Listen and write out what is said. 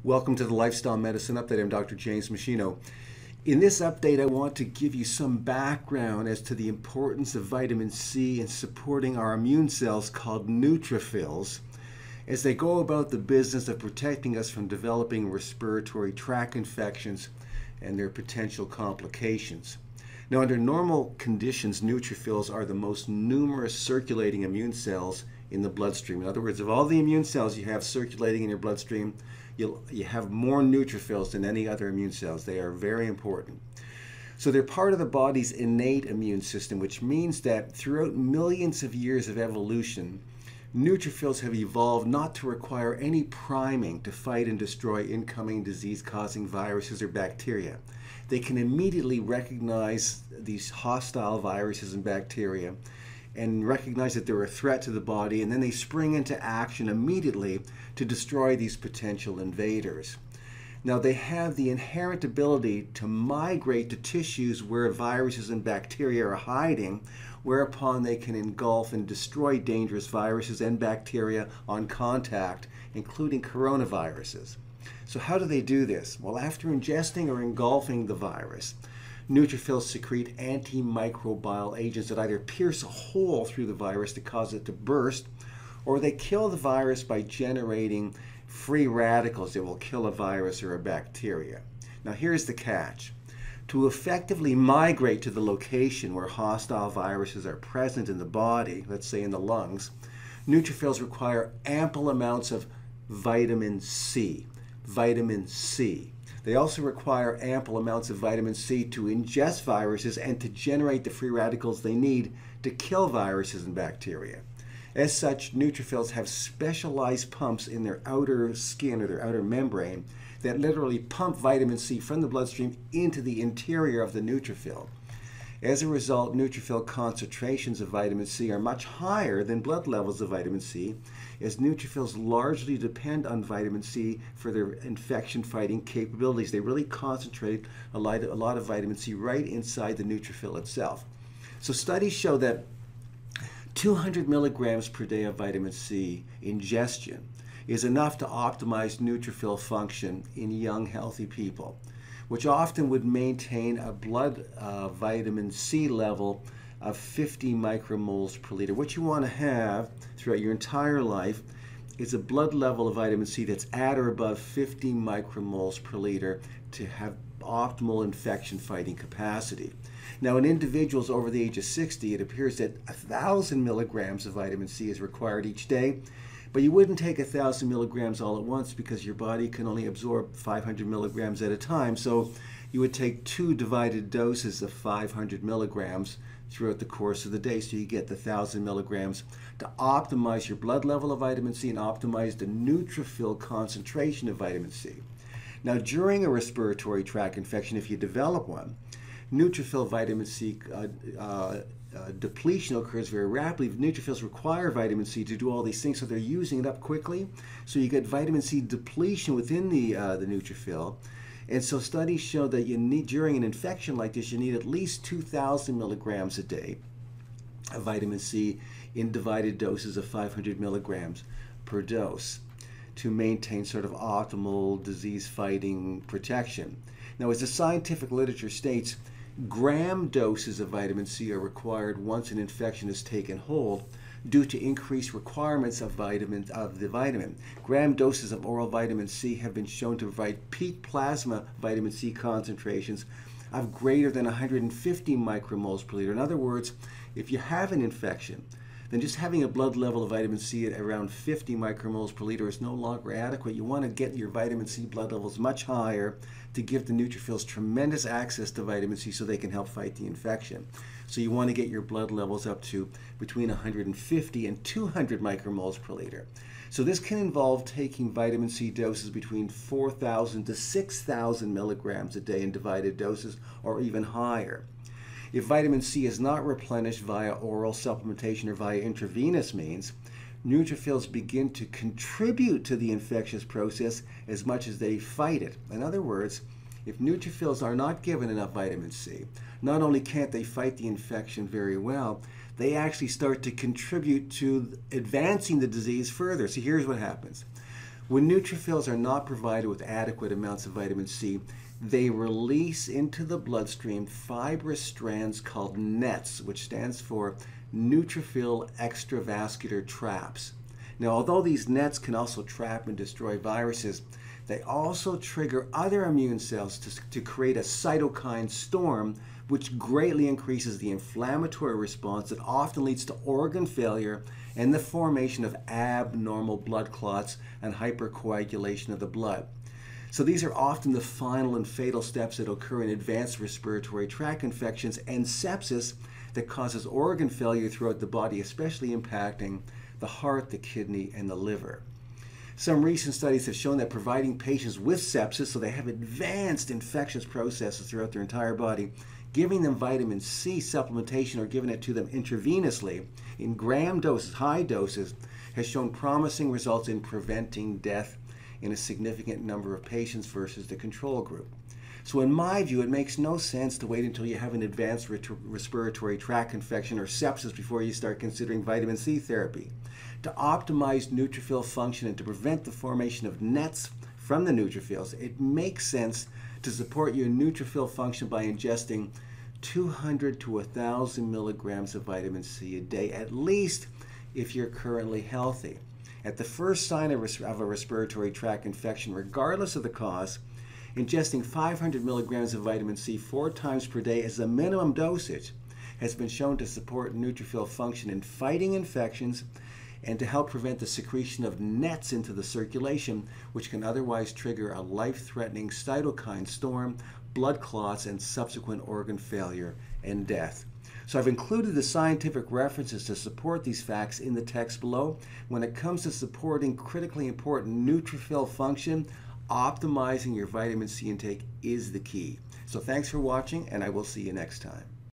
Welcome to the Lifestyle Medicine Update. I'm Dr. James Meschino. In this update, I want to give you some background as to the importance of vitamin C in supporting our immune cells called neutrophils as they go about the business of protecting us from developing respiratory tract infections and their potential complications. Now, under normal conditions, neutrophils are the most numerous circulating immune cells in the bloodstream. In other words, of all the immune cells you have circulating in your bloodstream, you have more neutrophils than any other immune cells. They are very important. So they're part of the body's innate immune system, which means that throughout millions of years of evolution, neutrophils have evolved not to require any priming to fight and destroy incoming disease-causing viruses or bacteria. They can immediately recognize these hostile viruses and bacteria and recognize that they're a threat to the body, and then they spring into action immediately to destroy these potential invaders. Now, they have the inherent ability to migrate to tissues where viruses and bacteria are hiding, whereupon they can engulf and destroy dangerous viruses and bacteria on contact, including coronaviruses. So how do they do this? Well, after ingesting or engulfing the virus, neutrophils secrete antimicrobial agents that either pierce a hole through the virus to cause it to burst, or they kill the virus by generating free radicals that will kill a virus or a bacteria. Now, here's the catch. To effectively migrate to the location where hostile viruses are present in the body, let's say in the lungs, neutrophils require ample amounts of vitamin C. Vitamin C. They also require ample amounts of vitamin C to ingest viruses and to generate the free radicals they need to kill viruses and bacteria. As such, neutrophils have specialized pumps in their outer skin or their outer membrane that literally pump vitamin C from the bloodstream into the interior of the neutrophil. As a result, neutrophil concentrations of vitamin C are much higher than blood levels of vitamin C, as neutrophils largely depend on vitamin C for their infection-fighting capabilities. They really concentrate a lot of vitamin C right inside the neutrophil itself. So studies show that 200 milligrams per day of vitamin C ingestion is enough to optimize neutrophil function in young, healthy people, which often would maintain a blood vitamin C level of 50 micromoles per liter. What you want to have throughout your entire life is a blood level of vitamin C that's at or above 50 micromoles per liter to have optimal infection fighting capacity. Now, in individuals over the age of 60, it appears that 1,000 milligrams of vitamin C is required each day, but you wouldn't take 1,000 milligrams all at once because your body can only absorb 500 milligrams at a time. So you would take 2 divided doses of 500 milligrams throughout the course of the day, so you get the 1,000 milligrams to optimize your blood level of vitamin C and optimize the neutrophil concentration of vitamin C. Now, during a respiratory tract infection, if you develop one, neutrophil vitamin C depletion occurs very rapidly. Neutrophils require vitamin C to do all these things, so they're using it up quickly. So you get vitamin C depletion within the neutrophil. And so studies show that you need, during an infection like this, you need at least 2,000 milligrams a day of vitamin C in divided doses of 500 milligrams per dose to maintain sort of optimal disease-fighting protection. Now, as the scientific literature states, gram doses of vitamin C are required once an infection has taken hold due to increased requirements of the vitamin. Gram doses of oral vitamin C have been shown to provide peak plasma vitamin C concentrations of greater than 150 micromoles per liter. In other words, if you have an infection, then just having a blood level of vitamin C at around 50 micromoles per liter is no longer adequate. You want to get your vitamin C blood levels much higher to give the neutrophils tremendous access to vitamin C so they can help fight the infection. So you want to get your blood levels up to between 150 and 200 micromoles per liter. So this can involve taking vitamin C doses between 4,000 to 6,000 milligrams a day in divided doses, or even higher. If vitamin C is not replenished via oral supplementation or via intravenous means, neutrophils begin to contribute to the infectious process as much as they fight it. In other words, if neutrophils are not given enough vitamin C, not only can't they fight the infection very well, they actually start to contribute to advancing the disease further. So here's what happens. When neutrophils are not provided with adequate amounts of vitamin C, they release into the bloodstream fibrous strands called nets, which stands for neutrophil extravascular traps. Now, although these nets can also trap and destroy viruses, they also trigger other immune cells to create a cytokine storm, which greatly increases the inflammatory response that often leads to organ failure and the formation of abnormal blood clots and hypercoagulation of the blood. So these are often the final and fatal steps that occur in advanced respiratory tract infections and sepsis that causes organ failure throughout the body, especially impacting the heart, the kidney, and the liver. Some recent studies have shown that providing patients with sepsis, so they have advanced infectious processes throughout their entire body, giving them vitamin C supplementation or giving it to them intravenously in gram doses, high doses, has shown promising results in preventing death in a significant number of patients versus the control group. So in my view, it makes no sense to wait until you have an advanced respiratory tract infection or sepsis before you start considering vitamin C therapy. To optimize neutrophil function and to prevent the formation of nets from the neutrophils, it makes sense to support your neutrophil function by ingesting 200 to 1,000 milligrams of vitamin C a day, at least if you're currently healthy. At the first sign of a respiratory tract infection, regardless of the cause, ingesting 500 milligrams of vitamin C 4 times per day as a minimum dosage has been shown to support neutrophil function in fighting infections and to help prevent the secretion of nets into the circulation, which can otherwise trigger a life-threatening cytokine storm, blood clots, and subsequent organ failure and death. So I've included the scientific references to support these facts in the text below. When it comes to supporting critically important neutrophil function, optimizing your vitamin C intake is the key. So thanks for watching, and I will see you next time.